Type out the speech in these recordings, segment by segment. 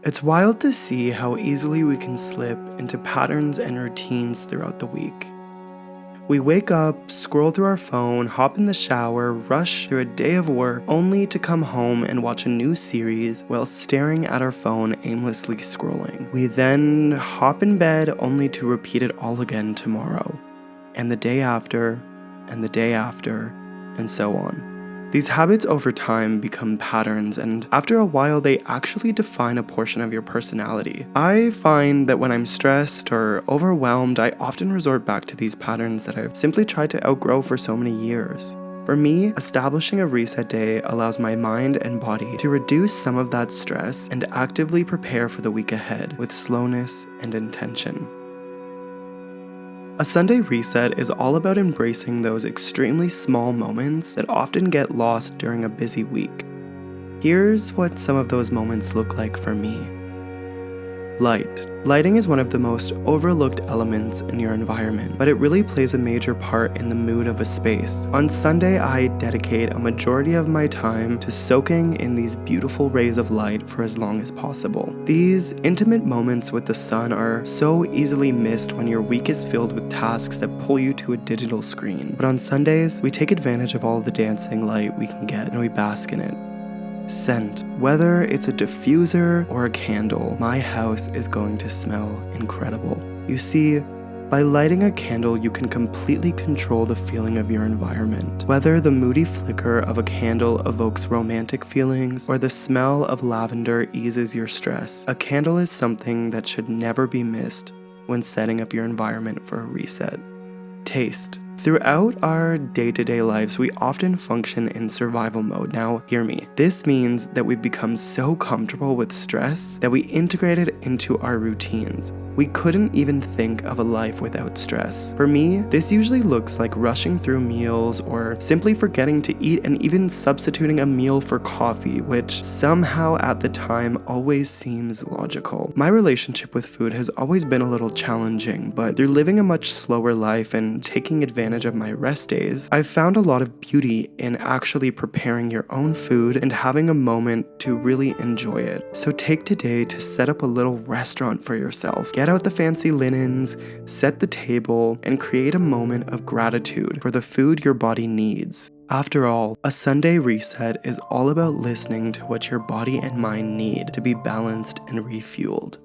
It's wild to see how easily we can slip into patterns and routines throughout the week. We wake up, scroll through our phone, hop in the shower, rush through a day of work, only to come home and watch a new series while staring at our phone aimlessly scrolling. We then hop in bed only to repeat it all again tomorrow, and the day after, and the day after, and so on. These habits over time become patterns, and after a while they actually define a portion of your personality. I find that when I'm stressed or overwhelmed, I often resort back to these patterns that I've simply tried to outgrow for so many years. For me, establishing a reset day allows my mind and body to reduce some of that stress and actively prepare for the week ahead with slowness and intention. A Sunday reset is all about embracing those extremely small moments that often get lost during a busy week. Here's what some of those moments look like for me. Light. Lighting is one of the most overlooked elements in your environment, but it really plays a major part in the mood of a space. On Sunday, I dedicate a majority of my time to soaking in these beautiful rays of light for as long as possible. These intimate moments with the sun are so easily missed when your week is filled with tasks that pull you to a digital screen. But on Sundays, we take advantage of all the dancing light we can get and we bask in it. Scent. Whether it's a diffuser or a candle, my house is going to smell incredible. You see, by lighting a candle, you can completely control the feeling of your environment. Whether the moody flicker of a candle evokes romantic feelings or the smell of lavender eases your stress, a candle is something that should never be missed when setting up your environment for a reset. Taste. Throughout our day-to-day lives, we often function in survival mode. Now, hear me. This means that we've become so comfortable with stress that we integrate it into our routines. We couldn't even think of a life without stress. For me, this usually looks like rushing through meals or simply forgetting to eat and even substituting a meal for coffee, which somehow at the time always seems logical. My relationship with food has always been a little challenging, but through living a much slower life and taking advantage of my rest days, I've found a lot of beauty in actually preparing your own food and having a moment to really enjoy it. So take today to set up a little restaurant for yourself. Get out the fancy linens, set the table, and create a moment of gratitude for the food your body needs. After all, a Sunday reset is all about listening to what your body and mind need to be balanced and refueled.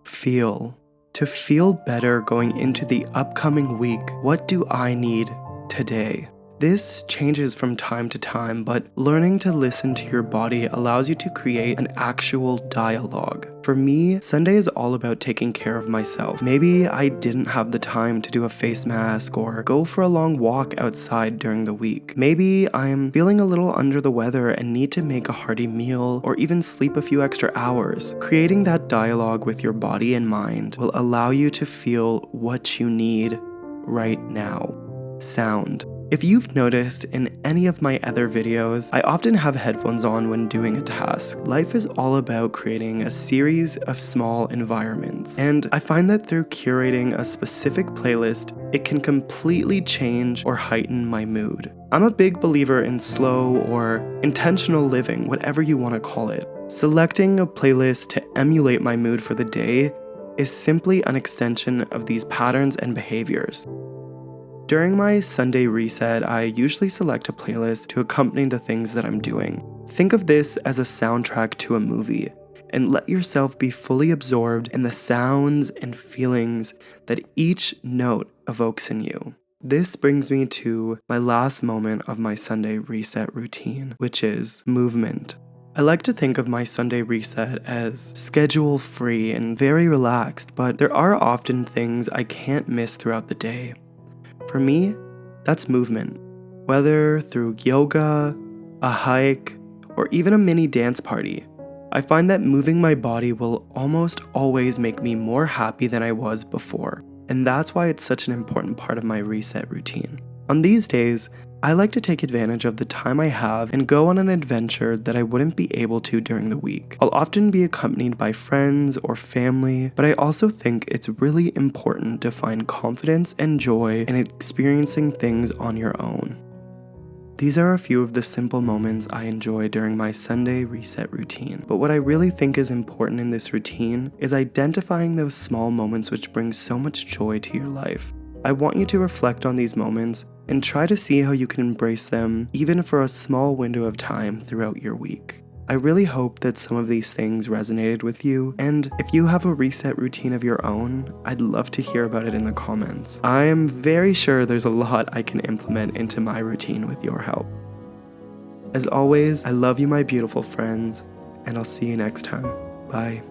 Feel. To feel better going into the upcoming week, what do I need today? This changes from time to time, but learning to listen to your body allows you to create an actual dialogue. For me, Sunday is all about taking care of myself. Maybe I didn't have the time to do a face mask or go for a long walk outside during the week. Maybe I'm feeling a little under the weather and need to make a hearty meal or even sleep a few extra hours. Creating that dialogue with your body and mind will allow you to feel what you need right now. Sound. If you've noticed in any of my other videos, I often have headphones on when doing a task. Life is all about creating a series of small environments, and I find that through curating a specific playlist, it can completely change or heighten my mood. I'm a big believer in slow or intentional living, whatever you want to call it. Selecting a playlist to emulate my mood for the day is simply an extension of these patterns and behaviors. During my Sunday reset, I usually select a playlist to accompany the things that I'm doing. Think of this as a soundtrack to a movie, and let yourself be fully absorbed in the sounds and feelings that each note evokes in you. This brings me to my last moment of my Sunday reset routine, which is movement. I like to think of my Sunday reset as schedule-free and very relaxed, but there are often things I can't miss throughout the day. For me, that's movement. Whether through yoga, a hike, or even a mini dance party, I find that moving my body will almost always make me more happy than I was before. And that's why it's such an important part of my reset routine. On these days, I like to take advantage of the time I have and go on an adventure that I wouldn't be able to during the week. I'll often be accompanied by friends or family, but I also think it's really important to find confidence and joy in experiencing things on your own. These are a few of the simple moments I enjoy during my Sunday reset routine. But what I really think is important in this routine is identifying those small moments which bring so much joy to your life. I want you to reflect on these moments and try to see how you can embrace them even for a small window of time throughout your week. I really hope that some of these things resonated with you, and if you have a reset routine of your own, I'd love to hear about it in the comments. I am very sure there's a lot I can implement into my routine with your help. As always, I love you, my beautiful friends, and I'll see you next time. Bye.